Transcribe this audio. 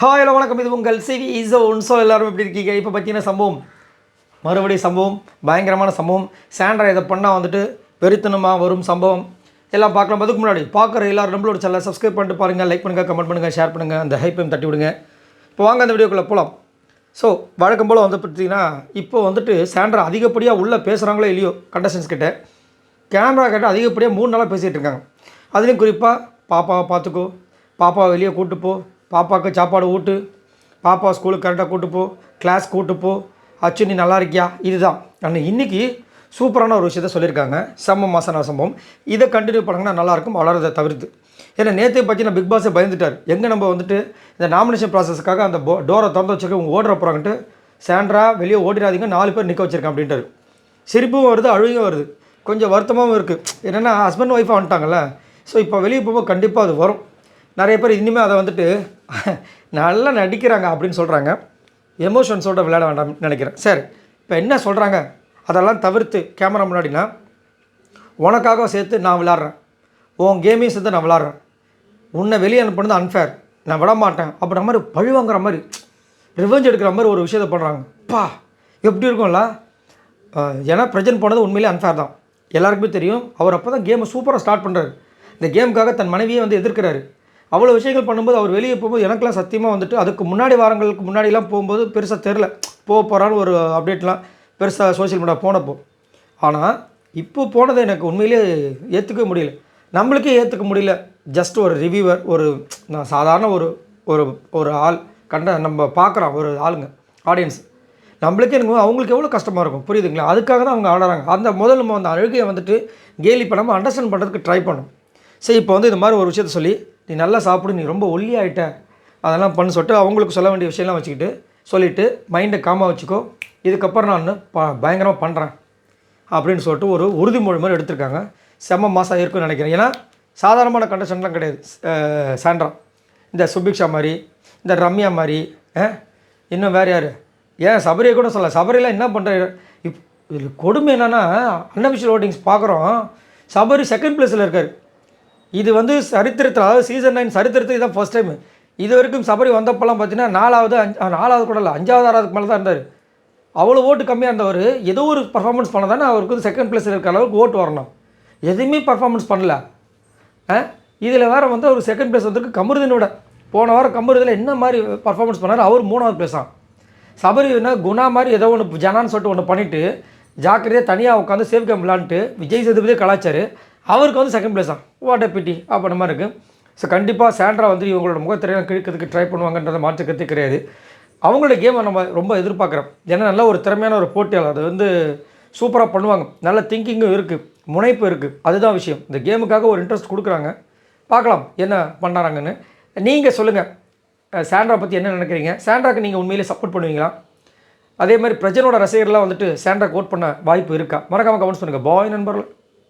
Hi hello வணக்கம், இது உங்கள் சிவி இசோ உன்சோ. எல்லோரும் எப்படி இருக்கீங்க? இப்போ பார்த்தீங்கன்னா சம்பவம், மறுபடியும் சம்பவம், பயங்கரமான சம்பவம். சாண்ட்ரா இதை பண்ணால் வந்துட்டு வெறித்தனமாக வரும் சம்பவம் எல்லாம் பார்க்கலாம். அதுக்கு முன்னாடி பார்க்குற எல்லோரும் நம்மளோட சேனலை சப்ஸ்கிரைப் பண்ணிட்டு பாருங்கள், லைக் பண்ணுங்கள், கமெண்ட் பண்ணுங்கள், ஷேர் பண்ணுங்கள், அந்த ஹைப்பையும் தட்டி விடுங்க. இப்போ வாங்க அந்த வீடியோக்குள்ளே போகலாம். ஸோ வழக்கம் போல் வந்து பார்த்தீங்கன்னா இப்போ வந்துட்டு சாண்ட்ரா அதிகப்படியாக உள்ளே பேசுகிறாங்களோ இல்லையோ கண்டஸ்டன்ஸ் கிட்டே, கேமரா கிட்ட அதிகப்படியாக 3 நாளாக பேசிகிட்டு இருக்காங்க. அதுலேயும் குறிப்பாக பாப்பாவை பார்த்துக்கோ, பாப்பாவை வெளியே கூப்பிட்டு போ, பாப்பாவுக்கு சாப்பாடு ஊட்டு, பாப்பா ஸ்கூலுக்கு கரெக்டாக கூட்டு போ, கிளாஸ் கூட்டு போ, அச்சு நீ நல்லா இருக்கியா, இதுதான். ஆனால் இன்றைக்கி சூப்பரான ஒரு விஷயத்த சொல்லியிருக்காங்க. செம்ம மாசான சம்பவம். இதை கண்டினியூ பண்ணிங்கன்னா நல்லாயிருக்கும், வளரதை தவிர்த்து. ஏன்னா நேற்று பார்த்தீங்கன்னா பிக் பாஸை பயந்துட்டார். எங்கே நம்ம வந்துட்டு இந்த நாமினேஷன் ப்ராசஸ்க்காக அந்த டோரை திறந்து வச்சுக்க இவங்க ஓடுற போகிறாங்கன்ட்டு, சாண்ட்ரா வெளியே ஓடிடாதீங்க, 4 பேர் நிற்க வச்சுருக்கேன் அப்படின்ட்டார். சிரிப்பும் வருது, அழுகும் வருது, கொஞ்சம் வருத்தமாகவும் இருக்குது. என்னென்னா ஹஸ்பண்ட் ஒய்ஃபாக வந்துட்டாங்கல்ல. ஸோ இப்போ வெளியே போகும்போது கண்டிப்பாக அது வரும். நிறைய பேர் இனிமேல் அதை வந்துட்டு நல்லா நடிக்கிறாங்க அப்படின்னு சொல்கிறாங்க. எமோஷன்ஸோடு விளையாட வேண்டாம்னு நினைக்கிறேன். சரி, இப்போ என்ன சொல்கிறாங்க அதெல்லாம் தவிர்த்து கேமரா முன்னாடினா, உனக்காக சேர்த்து நான் விளாட்றேன், உன் கேமையும் சேர்த்து நான் விளாட்றேன், உன்னை வெளியே அனுப்புனது அன்ஃபேர், நான் விட மாட்டேன் அப்படின்ற மாதிரி பழி வாங்குற மாதிரி, ரிவெஞ்ச் எடுக்கிற மாதிரி ஒரு விஷயத்தை பண்ணுறாங்க. பா எப்படி இருக்கும்ல. ஏன்னா ப்ரெசென்ட் போனது உண்மையிலே அன்ஃபேர் தான், எல்லாருக்குமே தெரியும். அவர் அப்போ தான் கேமை சூப்பராக ஸ்டார்ட் பண்ணுறாரு. இந்த கேமுக்காக தன் மனைவியை வந்து எதிர்க்கிறாரு. அவ்வளோ விஷயங்கள் பண்ணும்போது அவர் வெளியே போகும்போது எனக்குலாம் சத்தியமாக வந்துட்டு அதுக்கு முன்னாடி வாரங்களுக்கு முன்னாடிலாம் போகும்போது பெருசாக தெரில, போகிறான்னு ஒரு அப்டேட்லாம் பெருசாக சோஷியல் மீடியா போனப்போ. ஆனால் இப்போ போனதை எனக்கு உண்மையிலே ஏற்றுக்கவே முடியல, நம்மளுக்கே ஏற்றுக்க முடியல. ஜஸ்ட் ஒரு ரிவ்யூவர், நான் சாதாரண ஒரு ஆள் நம்ம பார்க்குறோம், ஒரு ஆளுங்க ஆடியன்ஸ், நம்மளுக்கே எனக்கு அவங்களுக்கு எவ்வளோ கஷ்டமாக இருக்கும், புரியுதுங்களா? அதுக்காக தான் அவங்க ஆடுறாங்க. அந்த முதல்ல நம்ம அந்த அழுகையை வந்துட்டு கேலி பண்ணாமல் அண்டர்ஸ்டாண்ட் பண்ணுறதுக்கு ட்ரை பண்ணணும். சரி, இப்போ வந்து இது மாதிரி ஒரு விஷயத்த சொல்லி, நீ நல்லா சாப்பிடு, நீ ரொம்ப ஒல்லி ஆகிட்ட, அதெல்லாம் பண்ணு சொல்லிட்டு அவங்களுக்கு சொல்ல வேண்டிய விஷயம்லாம் வச்சுக்கிட்டு சொல்லிவிட்டு மைண்டை காமாக வச்சுக்கோ, இதுக்கப்புறம் நான் பயங்கரமாக பண்ணுறேன் அப்படின்னு சொல்லிட்டு ஒரு உறுதிமொழி மாதிரி எடுத்திருக்காங்க. செம்ம மாதம் இருக்குன்னு நினைக்கிறேன். ஏன்னா சாதாரணமான கண்டஸ்டன்ட்லாம் கிடையாது சாண்ட்ரா. இந்த சுபிக்ஷா மாதிரி, இந்த ரம்யா மாதிரி, இன்னும் வேறு யார், ஏன் சபரியை கூட சொல்ல, சபரியெல்லாம் என்ன பண்ணுற. இதில் கொடுமை என்னென்னா, அன்அஃபிஷியல் ஓட்டிங்ஸ் பார்க்குறோம், சபரி செகண்ட் பிளேஸில் இருக்கார். இது வந்து சரித்திரத்தில், அதாவது சீசன் 9 சரித்திரத்தில் இதுதான் ஃபர்ஸ்ட் டைம். இது வரைக்கும் சபரி வந்தப்போலாம் பார்த்தீங்கன்னா 4வது கூட இல்லை, 5வது 6வதுக்கு மேலே தான் இருந்தார். அவ்வளோ ஓட்டு கம்மியாக இருந்தவர் ஏதோ ஒரு பர்ஃபார்மன்ஸ் பண்ண தானே அவருக்கு வந்து செகண்ட் பிளேஸில் இருக்கிற அளவுக்கு ஓட்டு வரணும். எதுவுமே பர்ஃபார்மன்ஸ் பண்ணல. இதில் வேறு வந்து அவர் செகண்ட் பிளேஸ் வந்துருக்கு. கமருதீனோட போன வாரம் கமருதில் என்ன மாதிரி பர்ஃபார்மன்ஸ் பண்ணார், அவர் 3வது பிளேஸ் தான். சபரி என்ன குணா மாதிரி ஏதோ ஒன்று ஜனான்னு சொல்லிட்டு ஒன்று பண்ணிவிட்டு ஜாக்கிரதையாக தனியாக உட்காந்து சேஃப் கேம் விளான்ட்டு விஜய் சேதுபதியே கலாச்சார், அவருக்கு வந்து செகண்ட் பிளேஸ் தான். வாட் எ பிட்டி அப்படின்ற மாதிரி இருக்குது. ஸோ கண்டிப்பாக சாண்ட்ரா வந்து இவங்களோட முகத்திரையெல்லாம் கிழிக்கிறதுக்கு ட்ரை பண்ணுவாங்கன்றதை மாற்றுக்கிறதே கிடையாது. அவங்களோட கேமை நம்ம ரொம்ப எதிர்பார்க்குறோம். ஏன்னா நல்ல ஒரு திறமையான ஒரு போட்டியாளர், அது வந்து சூப்பராக பண்ணுவாங்க, நல்ல திங்கிங்கும் இருக்குது, முனைப்பு இருக்குது, அதுதான் விஷயம். இந்த கேமுக்காக ஒரு இன்ட்ரெஸ்ட் கொடுக்குறாங்க. பார்க்கலாம் என்ன பண்ணுறாங்கன்னு. நீங்கள் சொல்லுங்கள், சாண்ட்ரா பற்றி என்ன நினைக்கிறீங்க? சாண்ட்ராக்கு நீங்கள் உண்மையிலே சப்போர்ட் பண்ணுவீங்களா? அதே மாதிரி பிரஜனோட ரசிகர்லாம் வந்துட்டு சாண்ட்ராக்கு ஓட் பண்ண வாய்ப்பு இருக்கா? மறக்காமல் கமெண்ட்ஸ் பண்ணுங்கள். பாய் நண்பர்கள்.